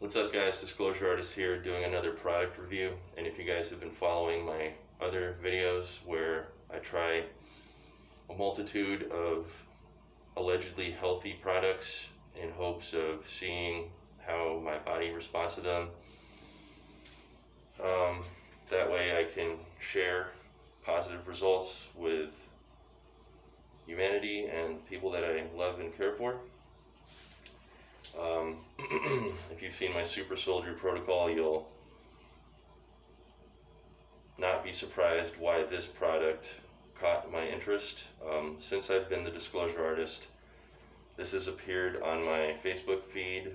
What's up, guys? Disclosure Artist here doing another product review. And if you guys have been following my other videos where I try a multitude of allegedly healthy products in hopes of seeing how my body responds to them, that way I can share positive results with humanity and people that I love and care for. If you've seen my Super Soldier protocol, you'll not be surprised why this product caught my interest. Since I've been the Disclosure Artist, this has appeared on my Facebook feed,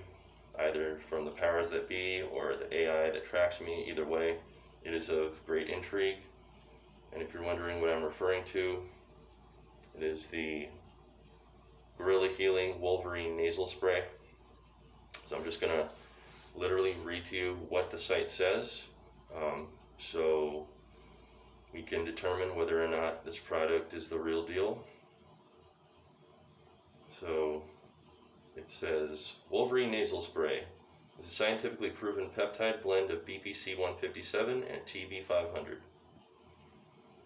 either from the powers that be or the AI that tracks me. Either way, it is of great intrigue. And if you're wondering what I'm referring to, it is the Gorilla Healing Wolverine nasal spray. So I'm just gonna literally read to you what the site says, so we can determine whether or not this product is the real deal. So it says, Wolverine nasal spray is a scientifically proven peptide blend of BPC 157 and TB 500.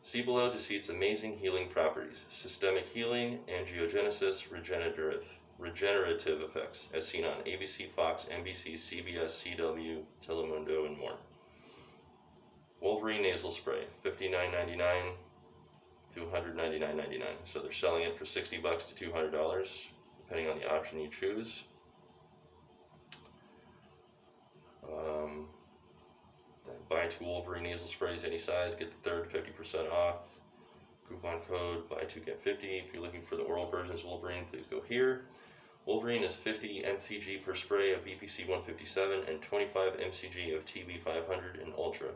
See below to see its amazing healing properties: systemic healing, angiogenesis, regenerative effects, as seen on ABC, Fox, NBC, CBS, CW, Telemundo, and more. Wolverine nasal spray, $59.99 to $199.99. So they're selling it for $60 to $200, depending on the option you choose. Buy 2 Wolverine nasal sprays any size, get the third 50% off. Coupon code buy 2 get 50. If you're looking for the oral versions of Wolverine, please go here. Wolverine is 50 mcg per spray of BPC 157 and 25 mcg of TB 500, and Ultra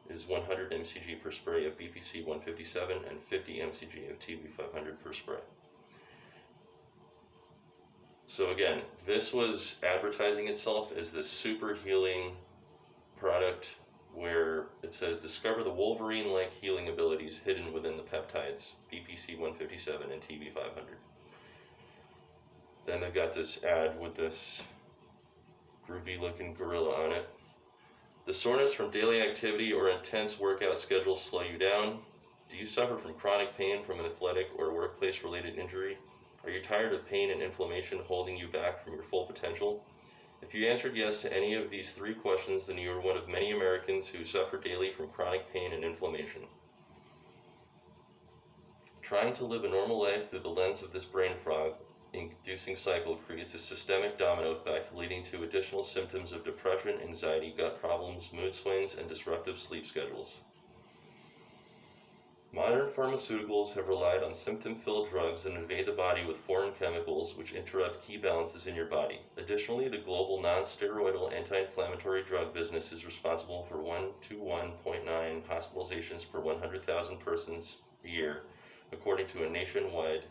is 100 mcg per spray of BPC 157 and 50 mcg of TB 500 per spray. So again, this was advertising itself as this super healing product where it says discover the Wolverine-like healing abilities hidden within the peptides BPC 157 and TB 500. Then they've got this ad with this groovy looking gorilla on it. The soreness from daily activity or intense workout schedules slow you down? Do you suffer from chronic pain from an athletic or workplace related injury? Are you tired of pain and inflammation holding you back from your full potential? If you answered yes to any of these 3 questions, then you are one of many Americans who suffer daily from chronic pain and inflammation. Trying to live a normal life through the lens of this brain fog inducing cycle creates a systemic domino effect, leading to additional symptoms of depression, anxiety, gut problems, mood swings, and disruptive sleep schedules. Modern pharmaceuticals have relied on symptom-filled drugs that invade the body with foreign chemicals which interrupt key balances in your body. Additionally, the global non-steroidal anti-inflammatory drug business is responsible for 1 to 1.9 hospitalizations per 100,000 persons a year, according to a nationwide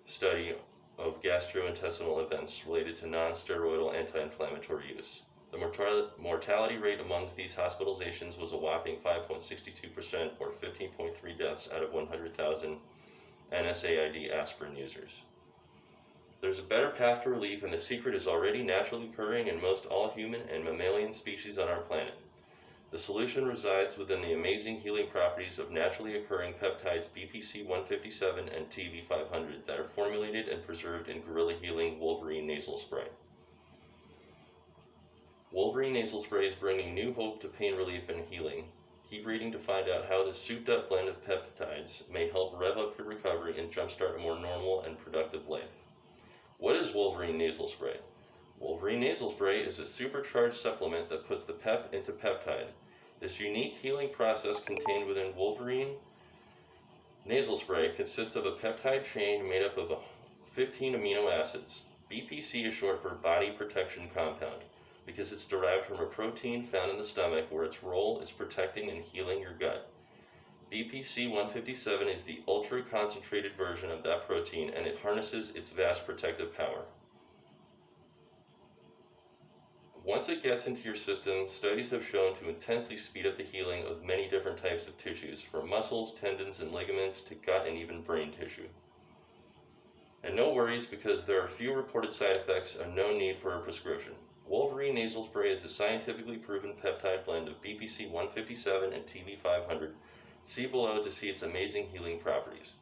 study of gastrointestinal events related to non-steroidal anti-inflammatory use. The mortality rate amongst these hospitalizations was a whopping 5.62%, or 15.3 deaths out of 100,000 NSAID aspirin users. There's a better path to relief, and the secret is already naturally occurring in most all human and mammalian species on our planet. The solution resides within the amazing healing properties of naturally occurring peptides BPC 157 and TB 500 that are formulated and preserved in Gorilla Healing Wolverine nasal spray. Wolverine nasal spray is bringing new hope to pain relief and healing. Keep reading to find out how this souped-up blend of peptides may help rev up your recovery and jumpstart a more normal and productive life. What is Wolverine nasal spray? Wolverine nasal spray is a supercharged supplement that puts the pep into peptide. This unique healing process contained within Wolverine nasal spray consists of a peptide chain made up of 15 amino acids. BPC is short for body protection compound, because it's derived from a protein found in the stomach where its role is protecting and healing your gut. BPC 157 is the ultra-concentrated version of that protein, and it harnesses its vast protective power. Once it gets into your system, studies have shown to intensely speed up the healing of many different types of tissues, from muscles, tendons, and ligaments to gut and even brain tissue. And no worries, because there are few reported side effects and no need for a prescription. Wolverine nasal spray is a scientifically proven peptide blend of BPC 157 and TV 500. See below to see its amazing healing properties.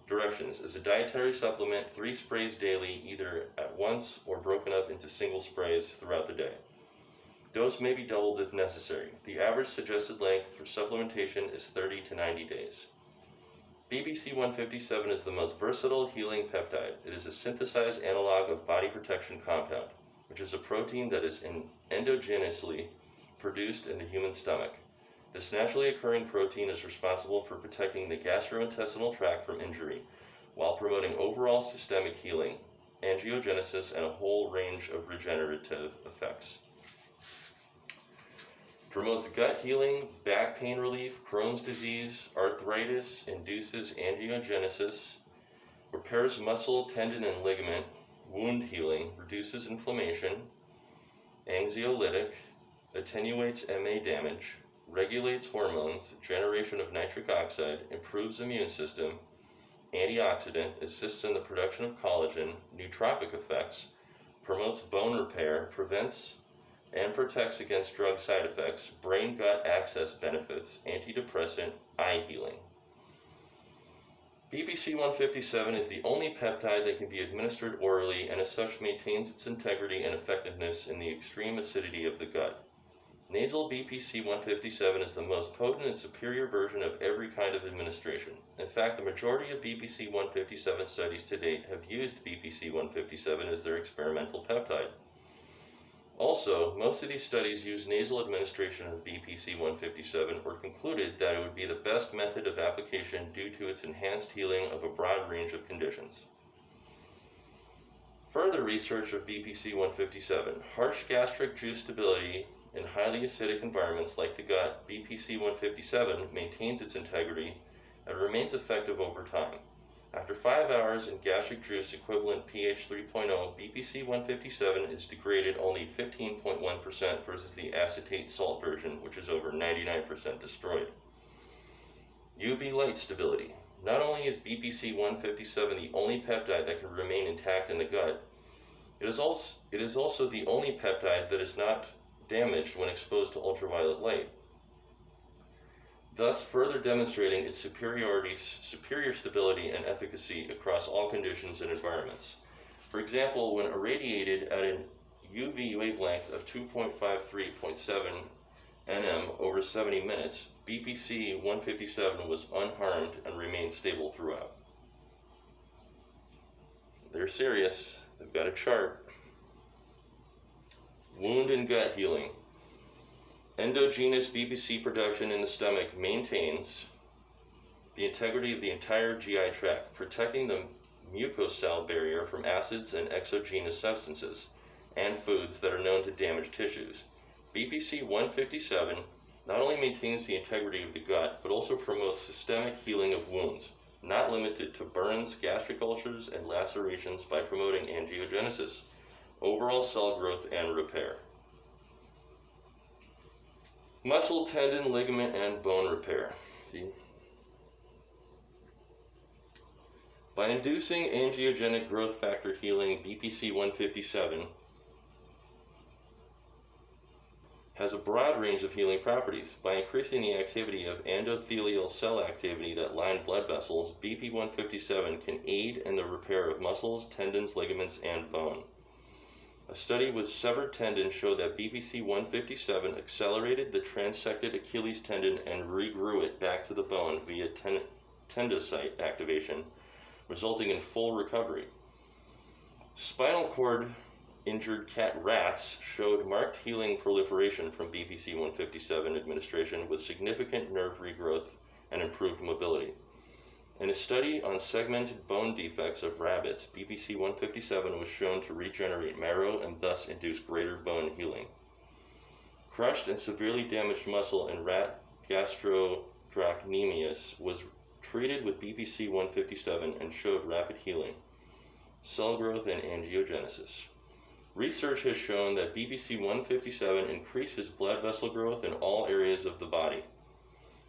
Directions: as a dietary supplement, 3 sprays daily, either at once or broken up into single sprays throughout the day. Dose may be doubled if necessary. The average suggested length for supplementation is 30 to 90 days. BPC 157 is the most versatile healing peptide. It is a synthesized analog of body protection compound, which is a protein that is endogenously produced in the human stomach. This naturally occurring protein is responsible for protecting the gastrointestinal tract from injury, while promoting overall systemic healing, angiogenesis, and a whole range of regenerative effects. Promotes gut healing, back pain relief, Crohn's disease, arthritis, induces angiogenesis, repairs muscle, tendon, and ligament, wound healing, reduces inflammation, anxiolytic, attenuates MA damage, regulates hormones, generation of nitric oxide, improves immune system, antioxidant, assists in the production of collagen, nootropic effects, promotes bone repair, prevents and protects against drug side effects, brain-gut access benefits, antidepressant, eye healing. BPC 157 is the only peptide that can be administered orally and as such maintains its integrity and effectiveness in the extreme acidity of the gut. Nasal BPC 157 is the most potent and superior version of every kind of administration. In fact, the majority of BPC 157 studies to date have used BPC 157 as their experimental peptide. Also, most of these studies use nasal administration of BPC 157 or concluded that it would be the best method of application due to its enhanced healing of a broad range of conditions. Further research of BPC 157, harsh gastric juice stability in highly acidic environments like the gut. BPC 157 maintains its integrity and remains effective over time. After 5 hours in gastric juice equivalent pH 3.0, BPC 157 is degraded only 15.1% versus the acetate salt version, which is over 99% destroyed. UV light stability. Not only is BPC 157 the only peptide that can remain intact in the gut, it is also the only peptide that is not damaged when exposed to ultraviolet light, thus further demonstrating its superior stability and efficacy across all conditions and environments. For example, when irradiated at a UV wavelength of 2.53.7 nm over 70 minutes, BPC 157 was unharmed and remained stable throughout. They're serious. They've got a chart. Wound and gut healing. Endogenous BPC production in the stomach maintains the integrity of the entire GI tract, protecting the mucosal barrier from acids and exogenous substances and foods that are known to damage tissues. BPC 157 not only maintains the integrity of the gut, but also promotes systemic healing of wounds, not limited to burns, gastric ulcers, and lacerations, by promoting angiogenesis, overall cell growth, and repair. Muscle, tendon, ligament, and bone repair. By inducing angiogenic growth factor healing, BPC 157 has a broad range of healing properties. By increasing the activity of endothelial cell activity that line blood vessels, BP 157 can aid in the repair of muscles, tendons, ligaments, and bone. A study with severed tendon showed that BPC 157 accelerated the transected Achilles tendon and regrew it back to the bone via tendocyte activation, resulting in full recovery. Spinal cord injured cat rats showed marked healing proliferation from BPC 157 administration with significant nerve regrowth and improved mobility. In a study on segmented bone defects of rabbits, BPC 157 was shown to regenerate marrow and thus induce greater bone healing. Crushed and severely damaged muscle in rat gastrocnemius was treated with BPC 157 and showed rapid healing, cell growth, and angiogenesis. Research has shown that BPC 157 increases blood vessel growth in all areas of the body.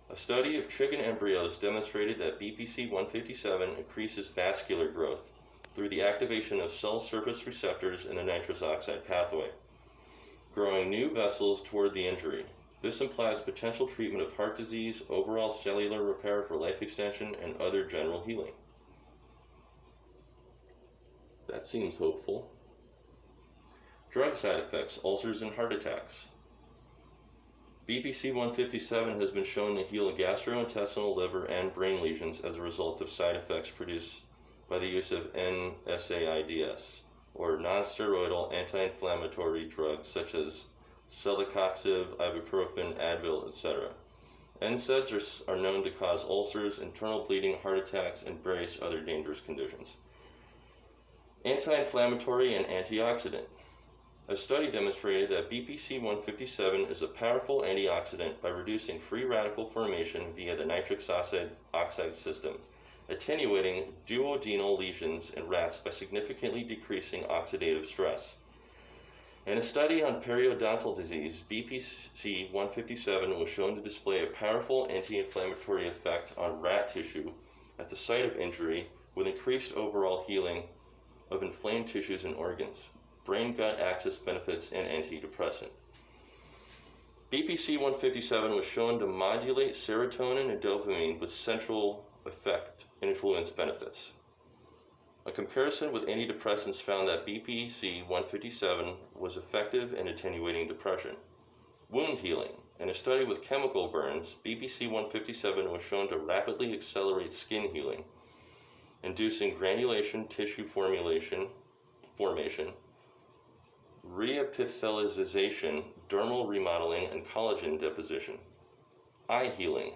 A study of chicken embryos demonstrated that BPC 157 increases vascular growth through the activation of cell surface receptors in the nitrous oxide pathway. growing new vessels toward the injury. This implies potential treatment of heart disease, overall cellular repair for life extension, and other general healing. That seems hopeful. Drug side effects, ulcers, and heart attacks. BPC 157 has been shown to heal gastrointestinal, liver, and brain lesions as a result of side effects produced by the use of NSAIDs, or non-steroidal anti-inflammatory drugs such as celecoxib, ibuprofen, Advil, etc. NSAIDs are known to cause ulcers, internal bleeding, heart attacks, and various other dangerous conditions. Anti-inflammatory and antioxidant. A study demonstrated that BPC 157 is a powerful antioxidant by reducing free radical formation via the nitric oxide system, attenuating duodenal lesions in rats by significantly decreasing oxidative stress. In a study on periodontal disease, BPC 157 was shown to display a powerful anti-inflammatory effect on rat tissue at the site of injury, with increased overall healing of inflamed tissues and organs, brain-gut axis benefits, and antidepressant. BPC 157 was shown to modulate serotonin and dopamine with central effect and influence benefits. A comparison with antidepressants found that BPC 157 was effective in attenuating depression. Wound healing. In a study with chemical burns, BPC 157 was shown to rapidly accelerate skin healing, inducing granulation tissue formation, reepithelialization, dermal remodeling, and collagen deposition. Eye healing.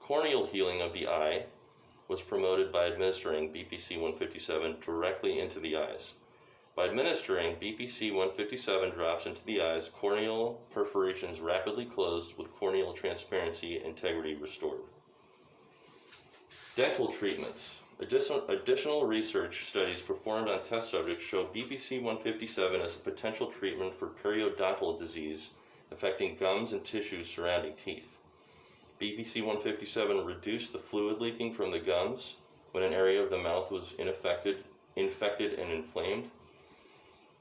Corneal healing of the eye was promoted by administering BPC 157 directly into the eyes. By administering BPC 157 drops into the eyes, corneal perforations rapidly closed with corneal transparency integrity restored. Dental treatments. Additional research studies performed on test subjects show BPC 157 as a potential treatment for periodontal disease affecting gums and tissues surrounding teeth. BPC 157 reduced the fluid leaking from the gums when an area of the mouth was infected and inflamed.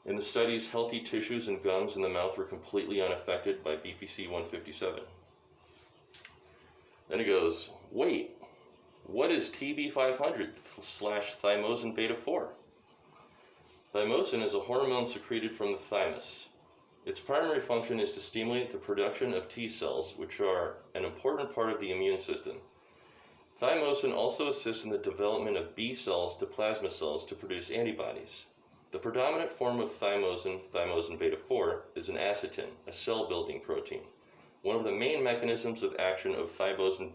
In the studies, healthy tissues and gums in the mouth were completely unaffected by BPC 157. Then it goes, wait, what is TB500/thymosin beta 4? Thymosin is a hormone secreted from the thymus. Its primary function is to stimulate the production of T cells, which are an important part of the immune system. Thymosin also assists in the development of B cells to plasma cells to produce antibodies. The predominant form of thymosin, thymosin beta 4, is an acetin, a cell-building protein. One of the main mechanisms of action of thymosin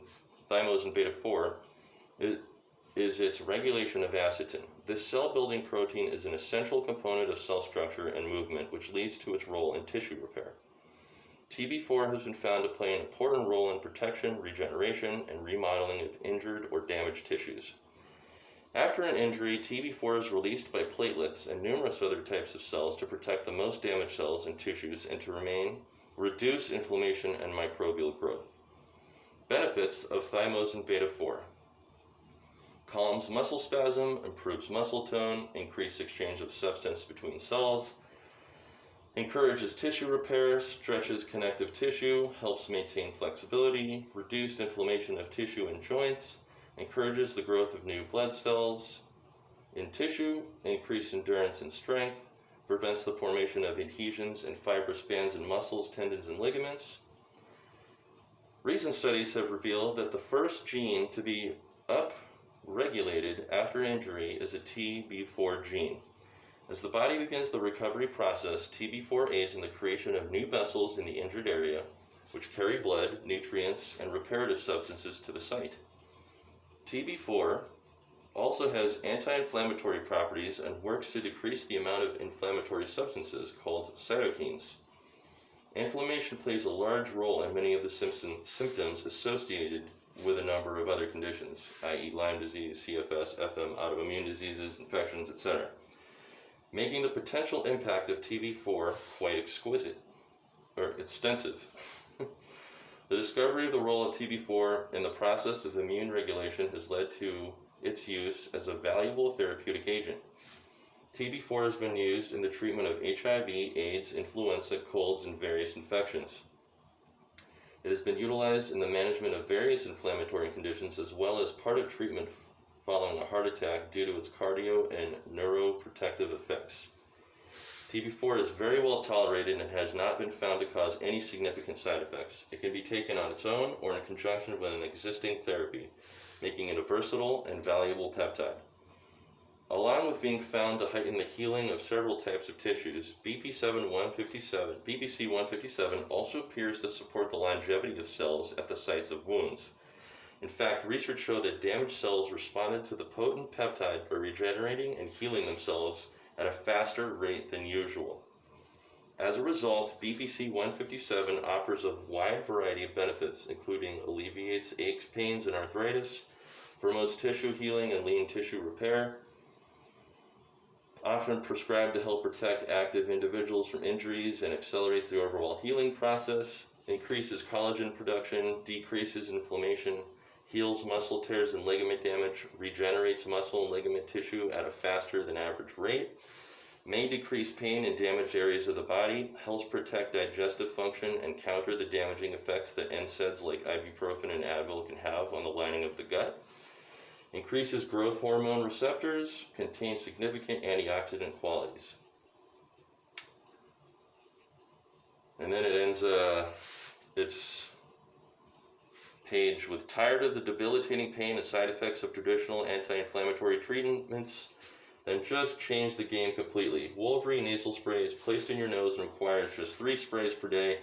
beta 4 is its regulation of acetin. This cell-building protein is an essential component of cell structure and movement, which leads to its role in tissue repair. TB4 has been found to play an important role in protection, regeneration, and remodeling of injured or damaged tissues. After an injury, TB4 is released by platelets and numerous other types of cells to protect the most damaged cells and tissues and to reduce inflammation and microbial growth. Benefits of thymosin beta 4. Calms muscle spasm, improves muscle tone, increased exchange of substance between cells, encourages tissue repair, stretches connective tissue, helps maintain flexibility, reduced inflammation of tissue and joints, encourages the growth of new blood cells in tissue, increased endurance and strength, prevents the formation of adhesions and fibrous bands in muscles, tendons, and ligaments. Recent studies have revealed that the first gene to be upregulated after injury is a TB4 gene. As the body begins the recovery process, TB4 aids in the creation of new vessels in the injured area, which carry blood, nutrients, and reparative substances to the site. TB4 also has anti-inflammatory properties and works to decrease the amount of inflammatory substances called cytokines. Inflammation plays a large role in many of the symptoms associated with a number of other conditions, i.e. Lyme disease, CFS, FM, autoimmune diseases, infections, etc., making the potential impact of TB4 quite extensive. The discovery of the role of TB4 in the process of immune regulation has led to its use as a valuable therapeutic agent. TB4 has been used in the treatment of HIV, AIDS, influenza, colds, and various infections. It has been utilized in the management of various inflammatory conditions as well as part of treatment following a heart attack due to its cardio and neuroprotective effects. TB4 is very well tolerated and has not been found to cause any significant side effects. It can be taken on its own or in conjunction with an existing therapy, making it a versatile and valuable peptide. Along with being found to heighten the healing of several types of tissues, BPC-157 also appears to support the longevity of cells at the sites of wounds. In fact, research showed that damaged cells responded to the potent peptide by regenerating and healing themselves at a faster rate than usual. As a result, BPC-157 offers a wide variety of benefits, including alleviates aches, pains, and arthritis, promotes tissue healing and lean tissue repair, often prescribed to help protect active individuals from injuries and accelerates the overall healing process, increases collagen production, decreases inflammation, heals muscle tears and ligament damage, regenerates muscle and ligament tissue at a faster than average rate, may decrease pain in damaged areas of the body, helps protect digestive function and counter the damaging effects that NSAIDs like ibuprofen and Advil can have on the lining of the gut, increases growth hormone receptors, contains significant antioxidant qualities. And then it ends its page with, tired of the debilitating pain and side effects of traditional anti-inflammatory treatments? Then just change the game completely. Wolverine nasal spray is placed in your nose and requires just 3 sprays per day.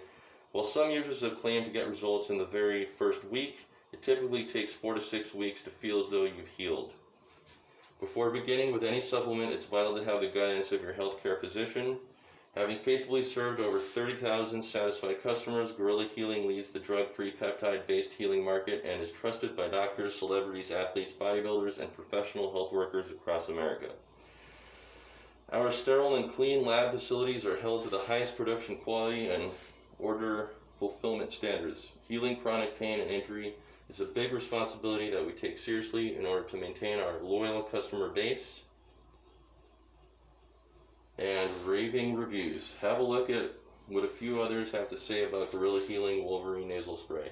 While some users have claimed to get results in the very first week, it typically takes 4 to 6 weeks to feel as though you've healed. Before beginning with any supplement, it's vital to have the guidance of your healthcare physician. Having faithfully served over 30,000 satisfied customers, Gorilla Healing leads the drug-free peptide-based healing market and is trusted by doctors, celebrities, athletes, bodybuilders, and professional health workers across America. Our sterile and clean lab facilities are held to the highest production quality and order fulfillment standards. Healing chronic pain and injury is a big responsibility that we take seriously in order to maintain our loyal customer base. And raving reviews. Have a look at what a few others have to say about Gorilla Healing Wolverine Nasal Spray.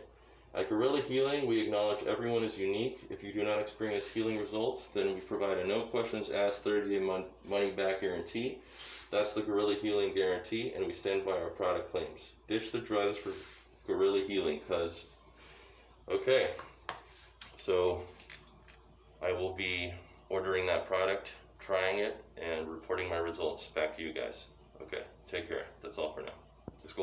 At Gorilla Healing, we acknowledge everyone is unique. If you do not experience healing results, then we provide a no questions asked 30-day money back guarantee. That's the Gorilla Healing guarantee, and we stand by our product claims. Ditch the drugs for Gorilla Healing, cuz. Okay, so I will be ordering that product, trying it, and reporting my results back to you guys. Okay, take care. That's all for now.